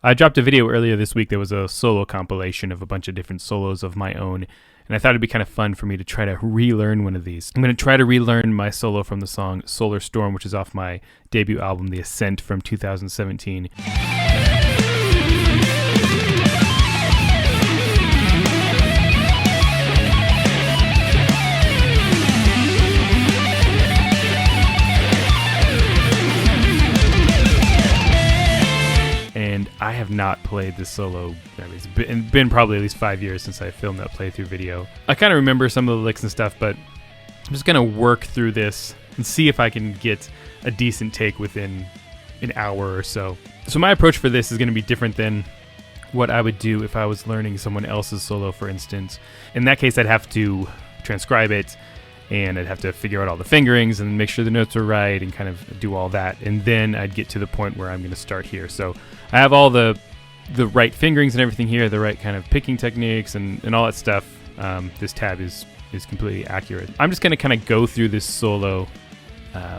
I dropped a video earlier this week that was a solo compilation of a bunch of different solos of my own, and I thought it'd be kind of fun for me to try to relearn one of these. I'm going to try to relearn my solo from the song Solar Storm, which is off my debut album, The Ascent, from 2017. And I have not played this solo. I mean, it's been probably at least 5 years since I filmed that playthrough video. I kind of remember some of the licks and stuff, but I'm just going to work through this and see if I can get a decent take within an hour or so. So my approach for this is going to be different than what I would do if I was learning someone else's solo, for instance. In that case, I'd have to transcribe it, and I'd have to figure out all the fingerings and make sure the notes are right and kind of do all that. And then I'd get to the point where I'm going to start here. So I have all the right fingerings and everything here, the right kind of picking techniques and all that stuff. This tab is completely accurate. I'm just going to kind of go through this solo,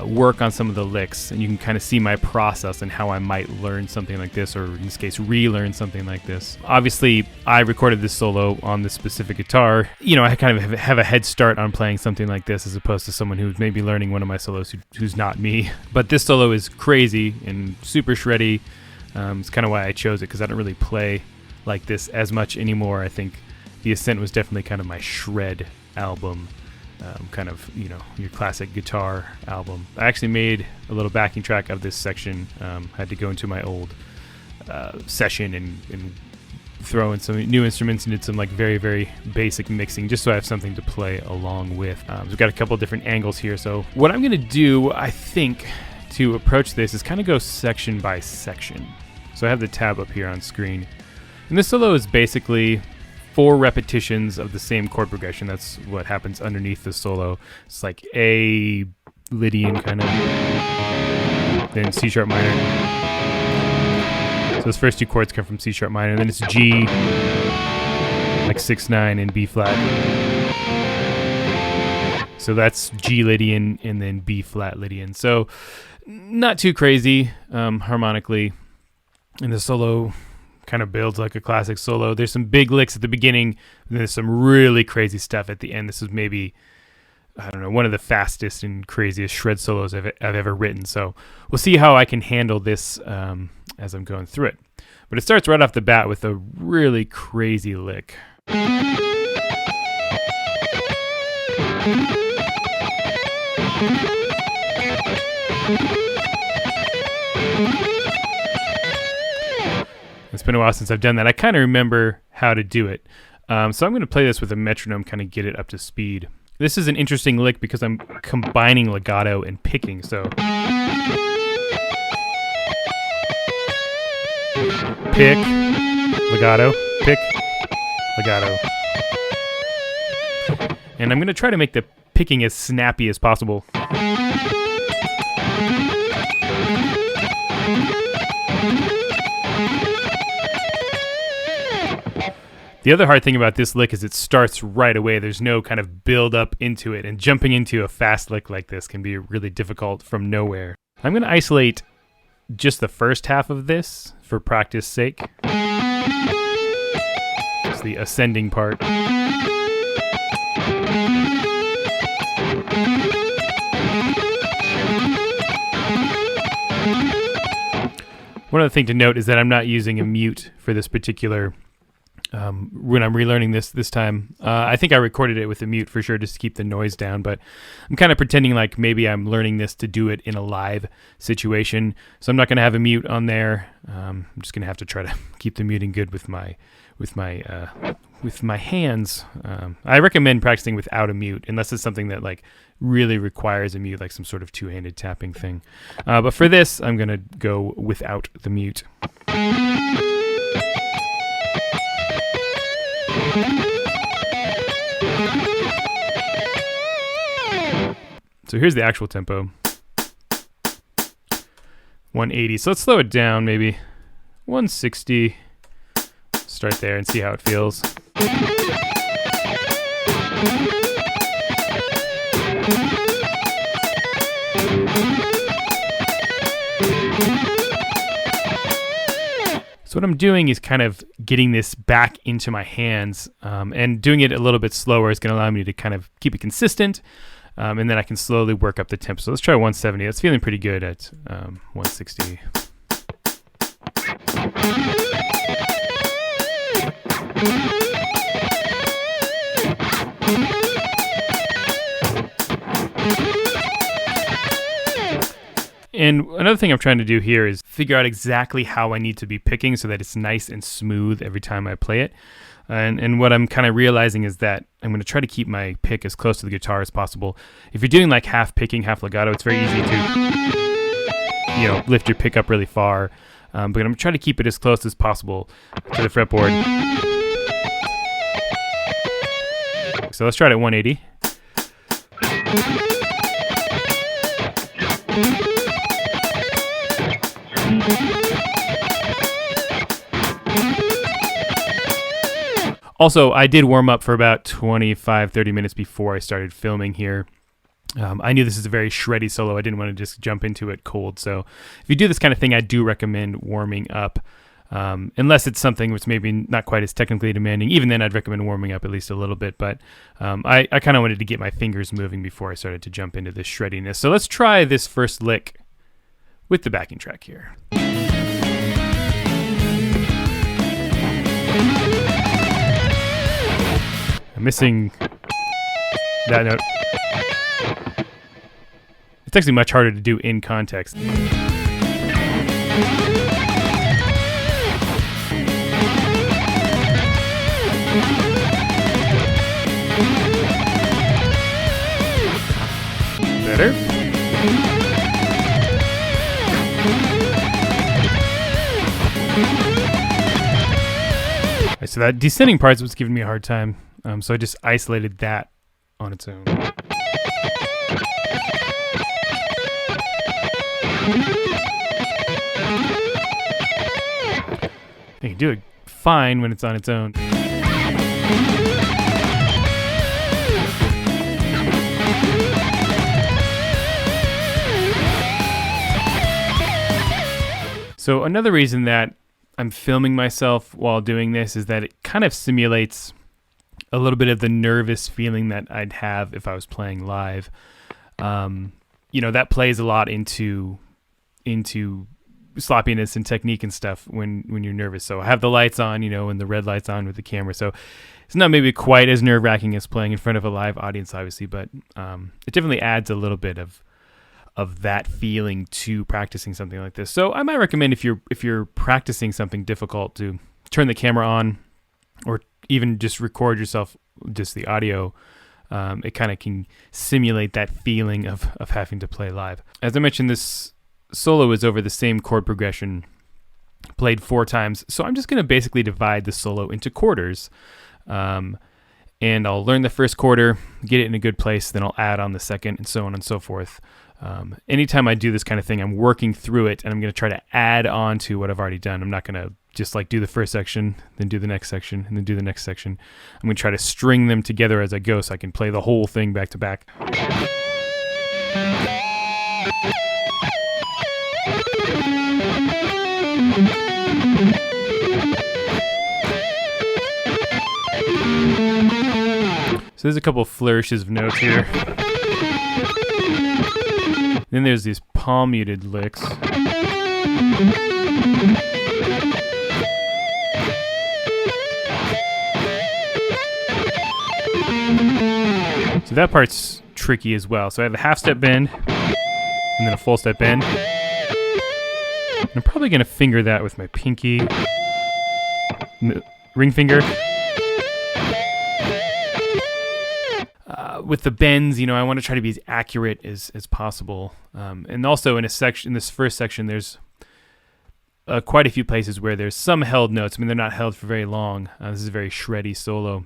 work on some of the licks, and you can kind of see my process and how I might learn something like this, or in this case, relearn something like this. Obviously, I recorded this solo on this specific guitar. You know, I kind of have a head start on playing something like this as opposed to someone who's maybe learning one of my solos who's not me. But this solo is crazy and super shreddy. It's kind of why I chose it, because I don't really play like this as much anymore. I think The Ascent was definitely kind of my shred album. Kind of, you know, your classic guitar album. I actually made a little backing track of this section. Had to go into my old session and throw in some new instruments and did some like very, very basic mixing just so I have something to play along with. So we've got a couple different angles here. So what I'm going to do, I think, to approach this is kind of go section by section. So I have the tab up here on screen. And this solo is basically 4 repetitions of the same chord progression. That's what happens underneath the solo. It's like A, Lydian kind of, then C sharp minor. So those first 2 chords come from C sharp minor, then it's G, like 6/9, and B flat. So that's G Lydian and then B flat Lydian. So not too crazy harmonically. And the solo kind of builds like a classic solo. There's some big licks at the beginning, and there's some really crazy stuff at the end. This is maybe, I don't know, one of the fastest and craziest shred solos I've ever written. So we'll see how I can handle this as I'm going through it. But it starts right off the bat with a really crazy lick. It's been a while since I've done that. I kind of remember how to do it. So I'm going to play this with a metronome, kind of get it up to speed. This is an interesting lick because I'm combining legato and picking. So pick, legato, pick, legato. And I'm going to try to make the picking as snappy as possible. The other hard thing about this lick is it starts right away. There's no kind of build up into it, and jumping into a fast lick like this can be really difficult from nowhere. I'm going to isolate just the first half of this for practice sake. It's the ascending part. One other thing to note is that I'm not using a mute for this particular when I'm relearning this time. I think I recorded it with a mute for sure just to keep the noise down, but I'm kind of pretending like maybe I'm learning this to do it in a live situation. So I'm not going to have a mute on there. I'm just going to have to try to keep the muting good with my hands. I recommend practicing without a mute unless it's something that like really requires a mute, like some sort of two-handed tapping thing. But for this, I'm going to go without the mute. So here's the actual tempo. 180. So let's slow it down, maybe 160. Start there and see how it feels. So So what I'm doing is kind of getting this back into my hands, and doing it a little bit slower is going to allow me to kind of keep it consistent, and then I can slowly work up the tempo. So let's try 170. That's feeling pretty good at 160. And another thing I'm trying to do here is figure out exactly how I need to be picking so that it's nice and smooth every time I play it. And what I'm kind of realizing is that I'm going to try to keep my pick as close to the guitar as possible. If you're doing like half picking, half legato, it's very easy to, lift your pick up really far. But I'm going to try to keep it as close as possible to the fretboard. So let's try it at 180. Also, I did warm up for about 25-30 minutes before I started filming here. I knew this is a very shreddy solo. I didn't want to just jump into it cold. So if you do this kind of thing, I do recommend warming up. Unless it's something which maybe not quite as technically demanding. Even then, I'd recommend warming up at least a little bit. But I kind of wanted to get my fingers moving before I started to jump into this shreddiness. So let's try this first lick with the backing track here. I'm missing that note. It's actually much harder to do in context. Better. Right, so that descending part is what's giving me a hard time. So I just isolated that on its own. I can do it fine when it's on its own. So another reason that I'm filming myself while doing this is that it kind of simulates a little bit of the nervous feeling that I'd have if I was playing live. That plays a lot into sloppiness and technique and stuff when you're nervous. So I have the lights on, and the red lights on with the camera. So it's not maybe quite as nerve-wracking as playing in front of a live audience, obviously, but it definitely adds a little bit of that feeling to practicing something like this. So I might recommend if you're practicing something difficult to turn the camera on, or even just record yourself, just the audio. It kind of can simulate that feeling of having to play live. As I mentioned, this solo is over the same chord progression, played 4 times. So I'm just going to basically divide the solo into quarters. And I'll learn the first quarter, get it in a good place, then I'll add on the second, and so on and so forth. Anytime I do this kind of thing, I'm working through it, and I'm going to try to add on to what I've already done. I'm not going to just like do the first section, then do the next section, and then do the next section. I'm going to try to string them together as I go so I can play the whole thing back to back. So there's a couple of flourishes of notes here. Then there's these palm muted licks. So that part's tricky as well. So I have a half step bend, and then a full step bend. And I'm probably going to finger that with my pinky, ring finger. With the bends, I want to try to be as accurate as possible. And also in this first section, there's quite a few places where there's some held notes. I mean, they're not held for very long. This is a very shreddy solo.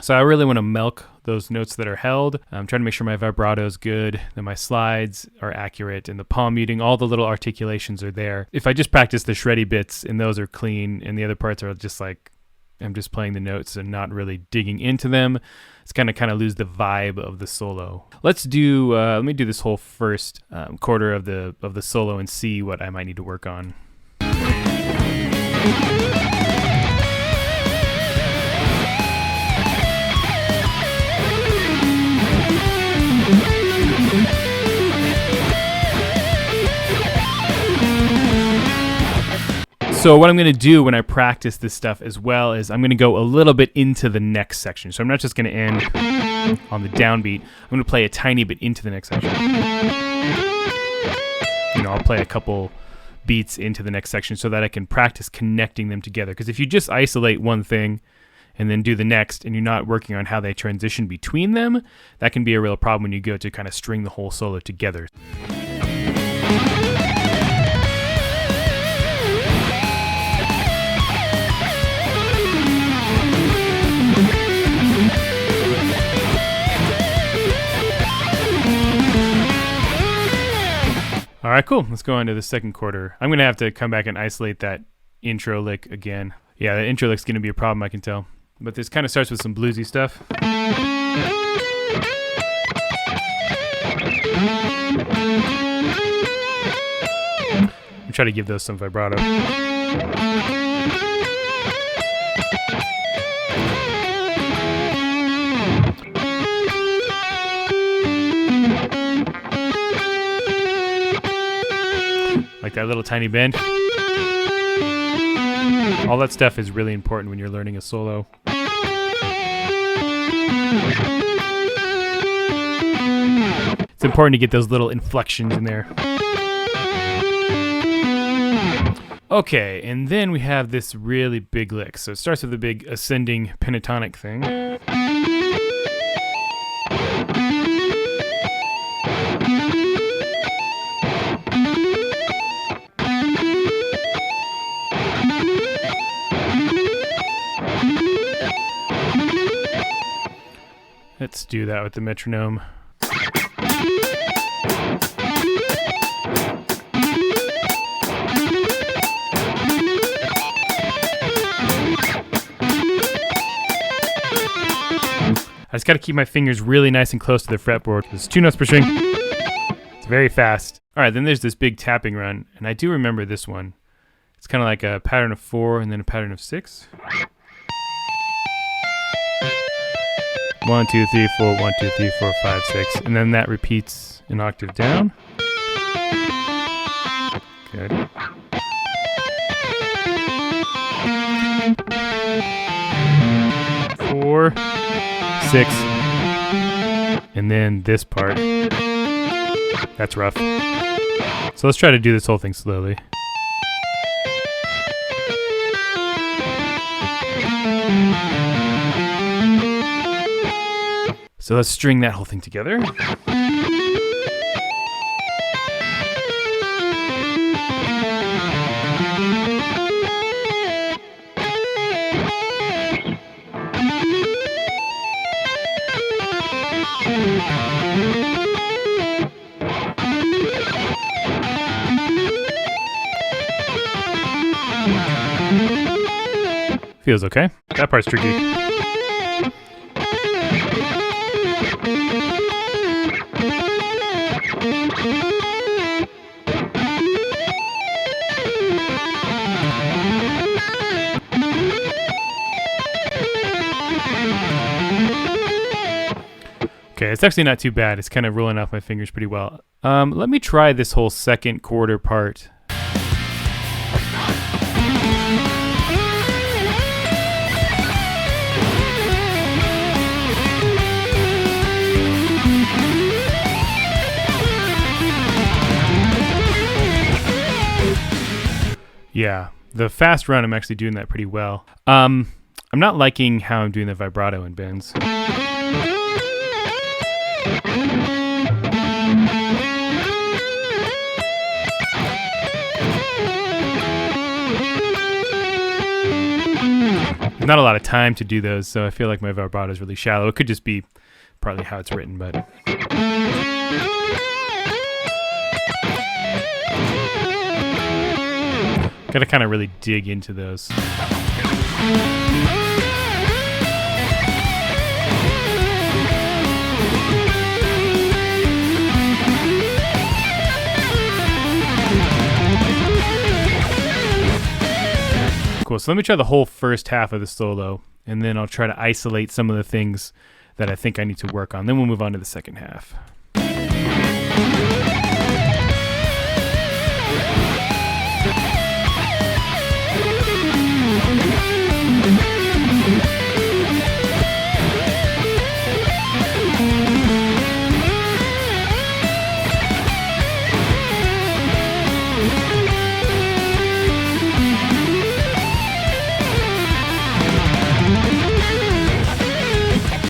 So I really want to milk those notes that are held. I'm trying to make sure my vibrato is good, that my slides are accurate, and the palm muting, all the little articulations are there. If I just practice the shreddy bits and those are clean, and the other parts are just like I'm just playing the notes and not really digging into them, it's kind of lose the vibe of the solo. Let me do this whole first quarter of the solo and see what I might need to work on. So what I'm going to do when I practice this stuff as well is I'm going to go a little bit into the next section. So I'm not just going to end on the downbeat. I'm going to play a tiny bit into the next section. I'll play a couple beats into the next section so that I can practice connecting them together. Because if you just isolate one thing and then do the next and you're not working on how they transition between them, that can be a real problem when you go to kind of string the whole solo together. All right, cool. Let's go on to the second quarter. I'm going to have to come back and isolate that intro lick again. Yeah, that intro lick's going to be a problem, I can tell. But this kind of starts with some bluesy stuff. I'm trying to give those some vibrato. Like that little tiny bend. All that stuff is really important when you're learning a solo. It's important to get those little inflections in there. Okay, and then we have this really big lick. So it starts with a big ascending pentatonic thing. Let's do that with the metronome. I just got to keep my fingers really nice and close to the fretboard. There's 2 notes per string. It's very fast. All right, then there's this big tapping run, and I do remember this one. It's kind of like a pattern of 4 and then a pattern of 6. 1, 2, 3, 4, 1, 2, 3, 4, 5, 6. And then that repeats an octave down. Good. Four, 6, and then this part. That's rough. So let's try to do this whole thing slowly. So let's string that whole thing together. Feels okay. That part's tricky. Okay, it's actually not too bad. It's kind of rolling off my fingers pretty well. Let me try this whole second quarter part. Yeah, the fast run, I'm actually doing that pretty well. I'm not liking how I'm doing the vibrato and bends. Not a lot of time to do those, so I feel like my vibrato is really shallow. It could just be partly how it's written, but... Gotta kind of really dig into those. Cool. So let me try the whole first half of the solo, and then I'll try to isolate some of the things that I think I need to work on. Then we'll move on to the second half.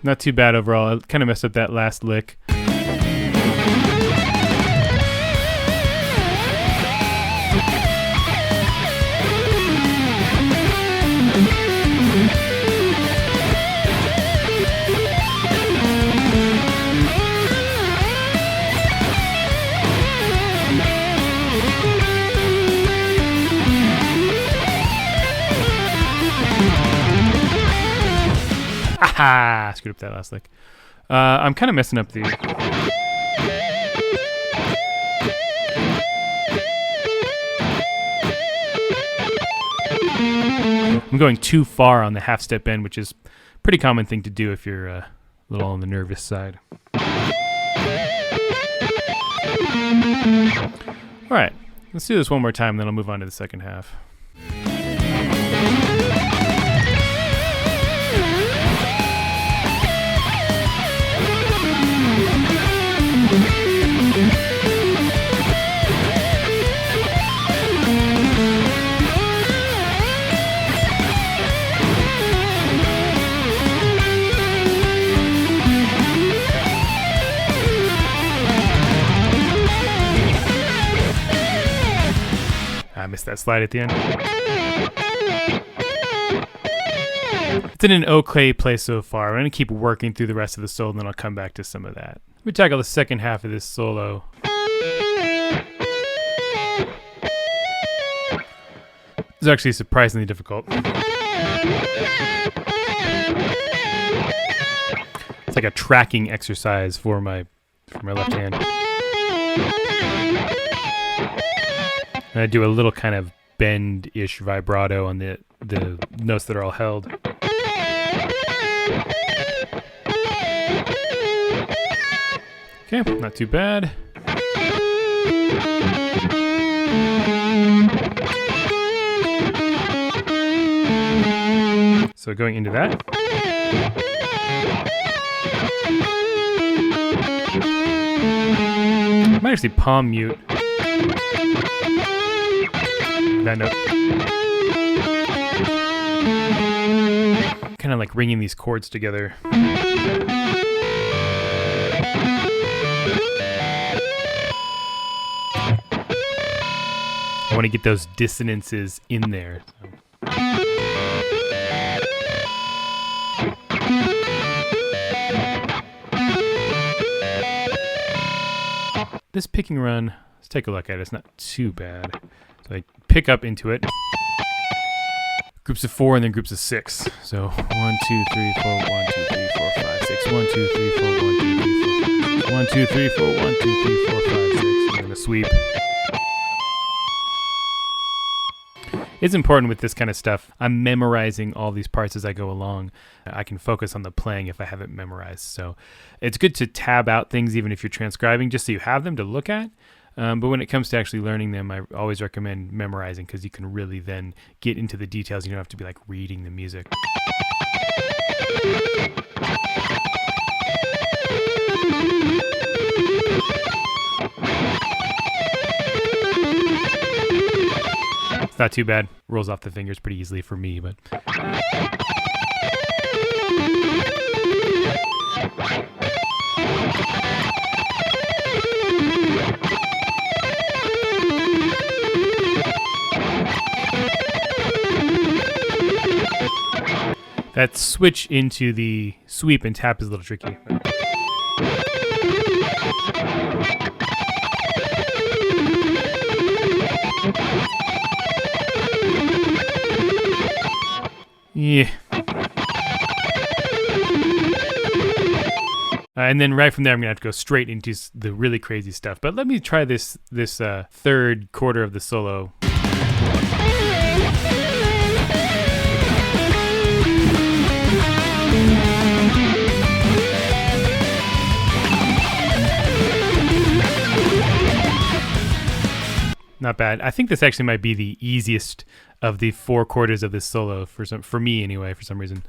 Not too bad overall. I kind of messed up that last lick. Aha! Screwed up that last lick. I'm kind of messing up the... I'm going too far on the half step bend, which is a pretty common thing to do if you're a little on the nervous side. Alright, let's do this one more time, then I'll move on to the second half. I missed that slide at the end. It's in an okay place so far. I'm going to keep working through the rest of the solo, and then I'll come back to some of that. Let me tackle the second half of this solo. It's actually surprisingly difficult. It's like a tracking exercise for my left hand. And I do a little kind of bend-ish vibrato on the notes that are all held. Okay, not too bad. So going into that. I might actually palm mute that note. Kind of like ringing these chords together. I want to get those dissonances in there. This picking run, let's take a look at it. It's not too bad. So I pick up into it. Groups of 4 and then groups of 6. So 1, 2, 3, 4, 1, 2, 3, 4, 5, 6. 1, 2, 3, 4, 1, 2, 3, 4, 1, 2, 3, 4, 1, 2, 3, 4, 5, 6. And then a sweep. It's important with this kind of stuff. I'm memorizing all these parts as I go along. I can focus on the playing if I haven't memorized. So it's good to tab out things even if you're transcribing, just so you have them to look at. But when it comes to actually learning them, I always recommend memorizing because you can really then get into the details. You don't have to be like reading the music. It's not too bad. Rolls off the fingers pretty easily for me, but... That switch into the sweep and tap is a little tricky. Yeah. And then right from there, I'm going to have to go straight into the really crazy stuff. But let me try this third quarter of the solo. not bad. I think this actually might be the easiest of the 4 quarters of this solo for me anyway, for some reason.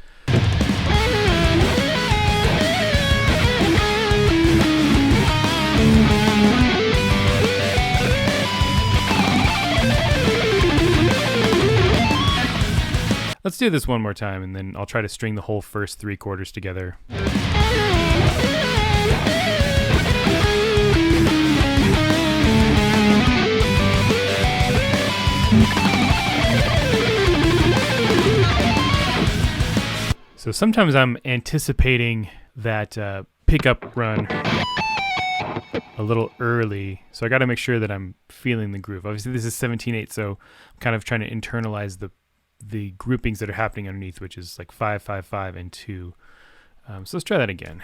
Let's do this one more time, and then I'll try to string the whole first 3 quarters together. So sometimes I'm anticipating that pickup run a little early, so I got to make sure that I'm feeling the groove. Obviously this is 17/8, so I'm kind of trying to internalize the groupings that are happening underneath, which is like 5, 5, 5, and 2. So let's try that again.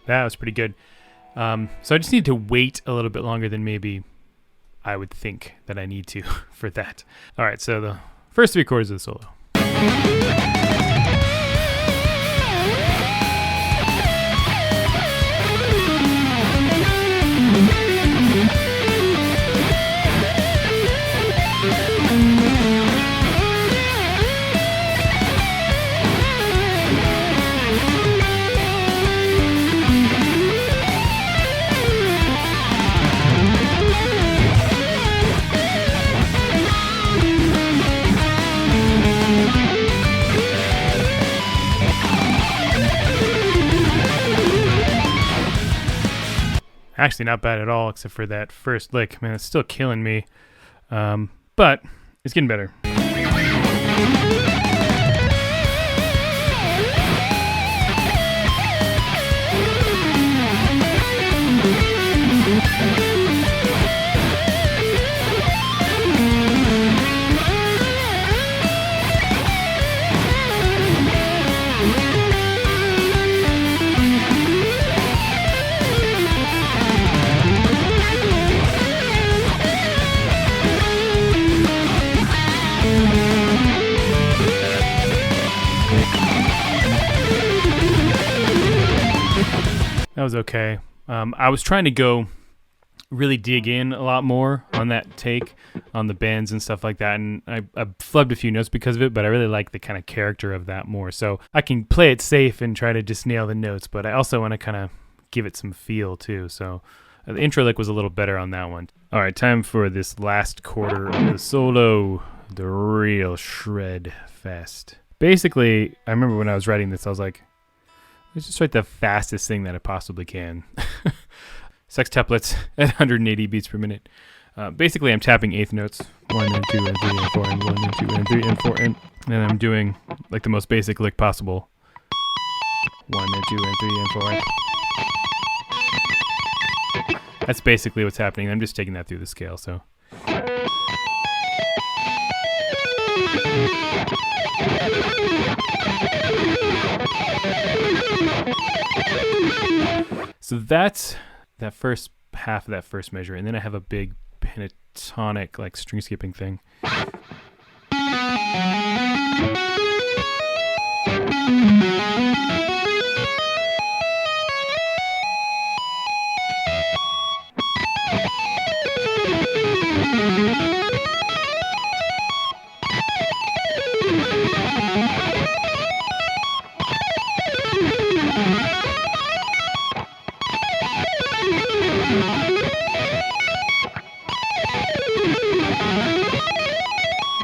That was pretty good. So I just need to wait a little bit longer than maybe I would think that I need to for that. All right, so the first 3 quarters of the solo. Actually, not bad at all, except for that first lick. Man, it's still killing me. But it's getting better. That was okay. I was trying to go really dig in a lot more on that take, on the bends and stuff like that, and I flubbed a few notes because of it, but I really like the kind of character of that more. So I can play it safe and try to just nail the notes, but I also want to kind of give it some feel too. So the intro lick was a little better on that one. All right, time for this last quarter of the solo, the real shred fest. Basically, I remember when I was writing this, I was like, let's just write the fastest thing that I possibly can. Sextuplets at 180 beats per minute. Basically, I'm tapping eighth notes. 1 and 2 and 3 and 4 and 1 and 2 and 3 and 4 and I'm doing like the most basic lick possible. 1 and 2 and 3 and 4. That's basically what's happening. I'm just taking that through the scale. So. So that's that first half of that first measure, and then I have a big pentatonic like string skipping thing.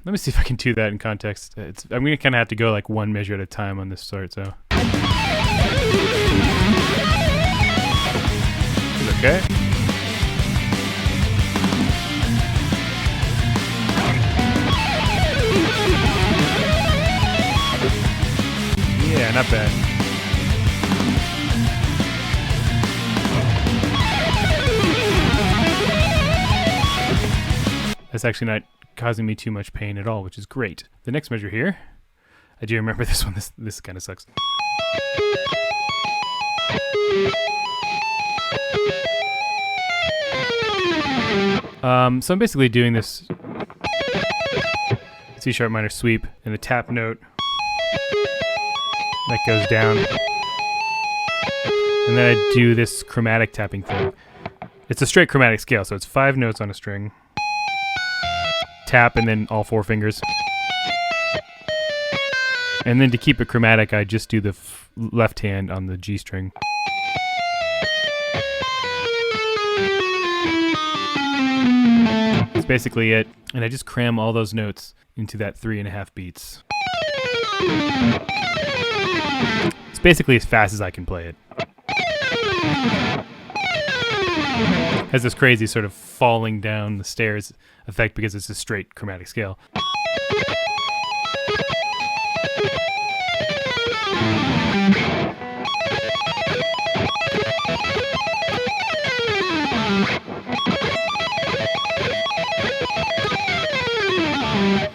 Let me see if I can do that in context. I'm going to kind of have to go like one measure at a time on this start, so. Okay. Yeah, not bad. That's actually not causing me too much pain at all, which is great. The next measure here, I do remember this one. This kind of sucks. So I'm basically doing this. C sharp minor sweep, and the tap note that goes down. And then I do this chromatic tapping thing. It's a straight chromatic scale, so it's 5 notes on a string. Tap and then all 4 fingers. And then to keep it chromatic, I just do the left hand on the G string. That's basically it. And I just cram all those notes into that 3.5 beats. It's basically as fast as I can play it. Has this crazy sort of falling down the stairs effect because it's a straight chromatic scale.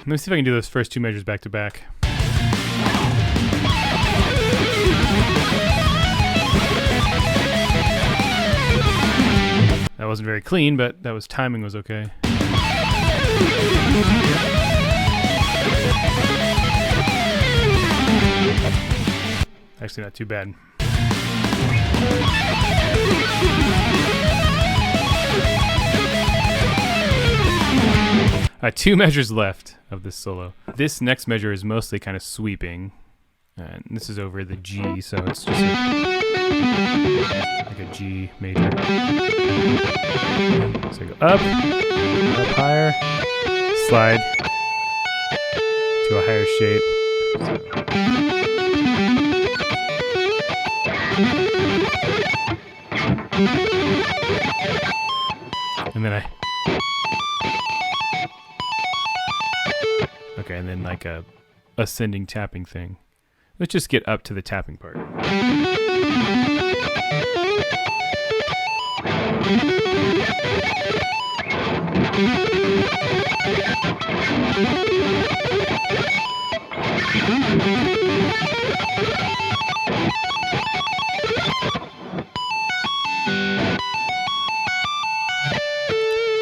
Let me see if I can do those first 2 measures back to back. That wasn't very clean, but timing was okay. Actually, not too bad. All right, 2 measures left of this solo. This next measure is mostly kind of sweeping. And this is over the G, so it's just like a G major. So I go up higher, slide to a higher shape. And then okay, and then like a ascending tapping thing. Let's just get up to the tapping part.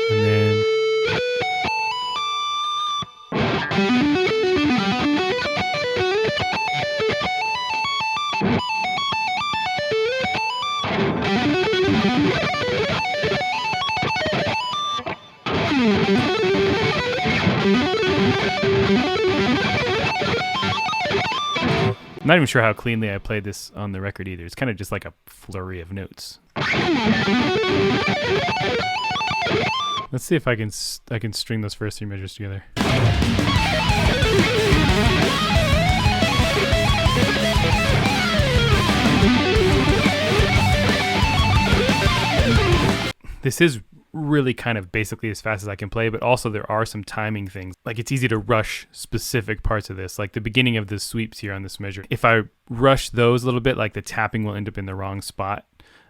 And then I'm not even sure how cleanly I played this on the record either. It's kind of just like a flurry of notes. Let's see if I can string those first 3 measures together. This is really kind of basically as fast as I can play, but also there are some timing things. Like it's easy to rush specific parts of this, like the beginning of the sweeps here on this measure. If I rush those a little bit, like the tapping will end up in the wrong spot.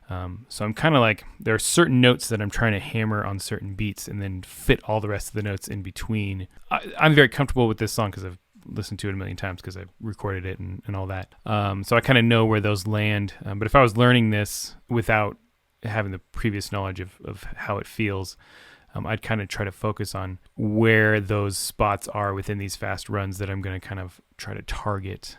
So I'm kind of like, there are certain notes that I'm trying to hammer on certain beats and then fit all the rest of the notes in between. I'm very comfortable with this song because I've listened to it a million times because I've recorded it and all that. So I kind of know where those land. But if I was learning this without having the previous knowledge of how it feels, I'd kind of try to focus on where those spots are within these fast runs that I'm going to kind of try to target.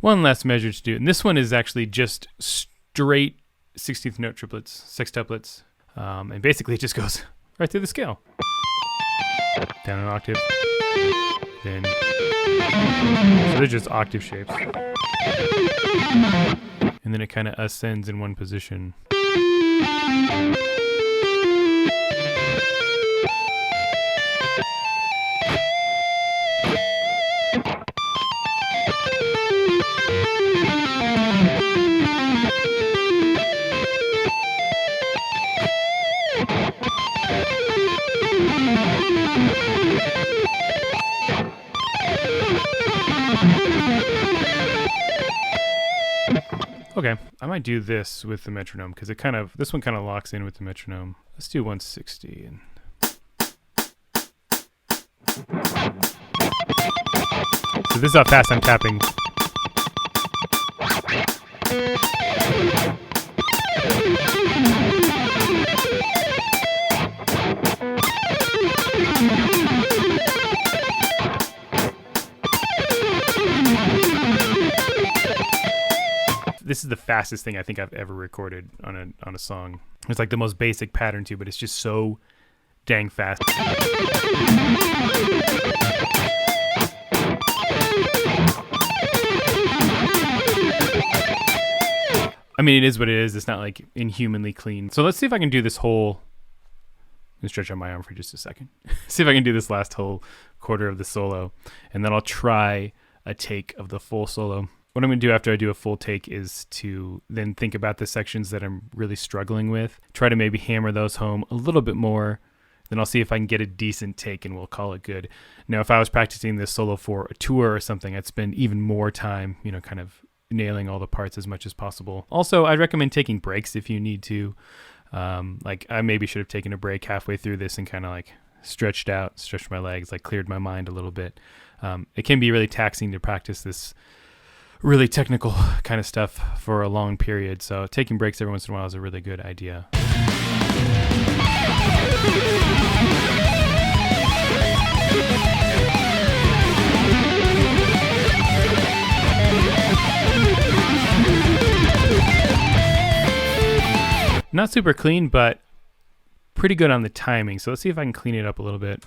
One last measure to do, and this one is actually just straight 16th note triplets, sextuplets, and basically it just goes right through the scale. Down an octave, then, so they're just octave shapes. And then it kind of ascends in one position. Okay, I might do this with the metronome because this one kind of locks in with the metronome. Let's do 160. And so this is how fast I'm tapping. This is the fastest thing I think I've ever recorded on a song. It's like the most basic pattern too, but it's just so dang fast. I mean, it is what it is. It's not like inhumanly clean. So let's see if I can do this whole... I'm going to stretch out my arm for just a second. See if I can do this last whole quarter of the solo, and then I'll try a take of the full solo. What I'm going to do after I do a full take is to then think about the sections that I'm really struggling with, try to maybe hammer those home a little bit more, then I'll see if I can get a decent take and we'll call it good. Now, if I was practicing this solo for a tour or something, I'd spend even more time, kind of nailing all the parts as much as possible. Also, I'd recommend taking breaks if you need to. Like I maybe should have taken a break halfway through this and kind of like stretched my legs, like cleared my mind a little bit. It can be really taxing to practice this really technical kind of stuff for a long period. So taking breaks every once in a while is a really good idea. Not super clean, but pretty good on the timing. So let's see if I can clean it up a little bit.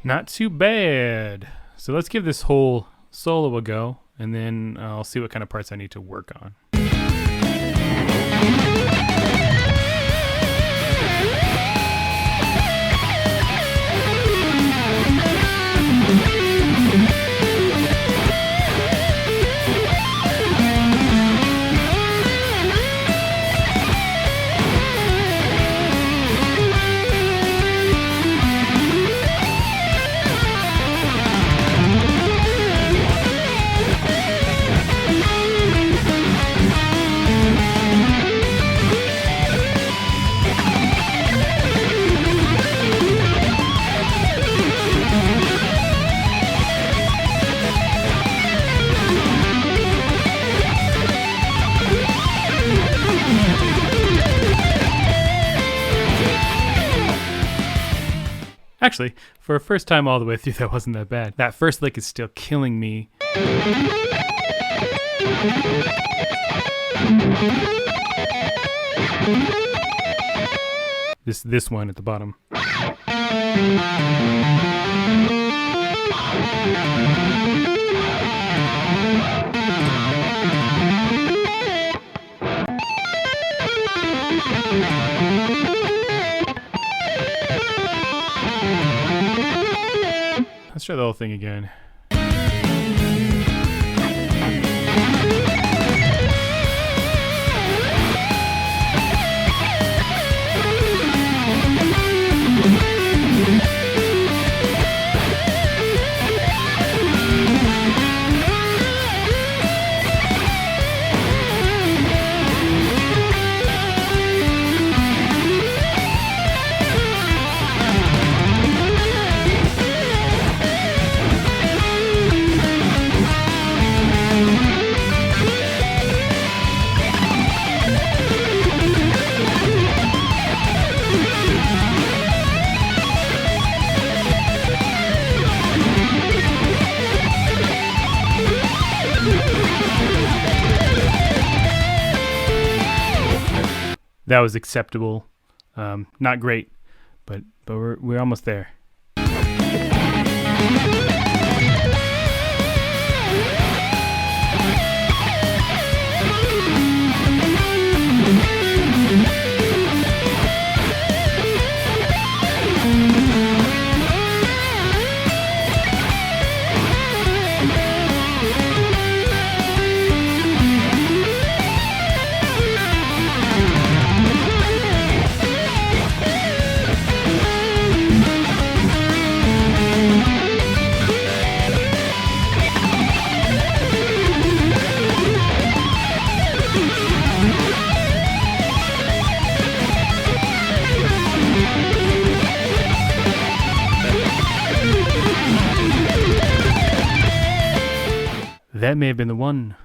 Not too bad. So let's give this whole solo a go, and then I'll see what kind of parts I need to work on. Actually, for a first time all the way through, that wasn't that bad. That first lick is still killing me. This one at the bottom. Let's try the whole thing again. That was acceptable. Not great, but we're almost there. That may have been the one.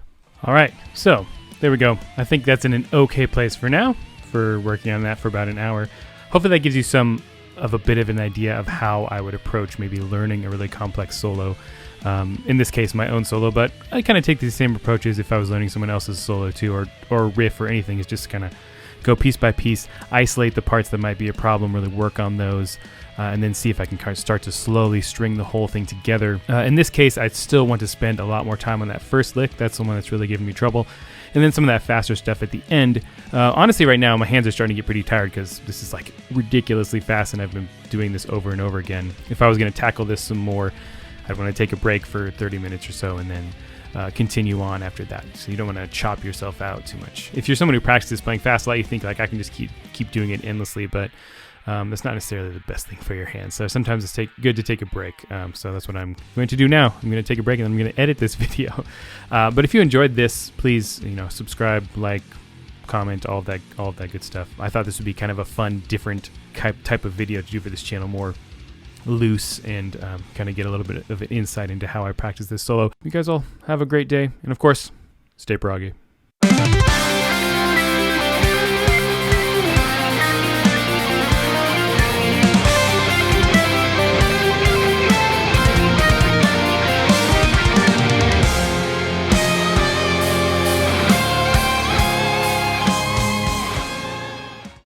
All right, so there we go. I think that's in an okay place for now, for working on that for about an hour. Hopefully that gives you some of a bit of an idea of how I would approach maybe learning a really complex solo. In this case, my own solo, but I kind of take these same approaches if I was learning someone else's solo too, or riff or anything. It's just kind of go piece by piece, isolate the parts that might be a problem, really work on those, and then see if I can kind of start to slowly string the whole thing together. In this case, I still want to spend a lot more time on that first lick. That's the one that's really giving me trouble. And then some of that faster stuff at the end. Honestly, right now, my hands are starting to get pretty tired because this is like ridiculously fast and I've been doing this over and over again. If I was going to tackle this some more, I'd want to take a break for 30 minutes or so and then continue on after that. So you don't want to chop yourself out too much. If you're someone who practices playing fast a lot, you think like I can just keep doing it endlessly, but that's not necessarily the best thing for your hands. So sometimes it's good to take a break. So that's what I'm going to do now. I'm going to take a break and I'm going to edit this video. But if you enjoyed this, please, subscribe, like, comment, all of that good stuff. I thought this would be kind of a fun, different type of video to do for this channel, more loose and kind of get a little bit of an insight into how I practice this solo. You guys all have a great day, and of course, stay proggy.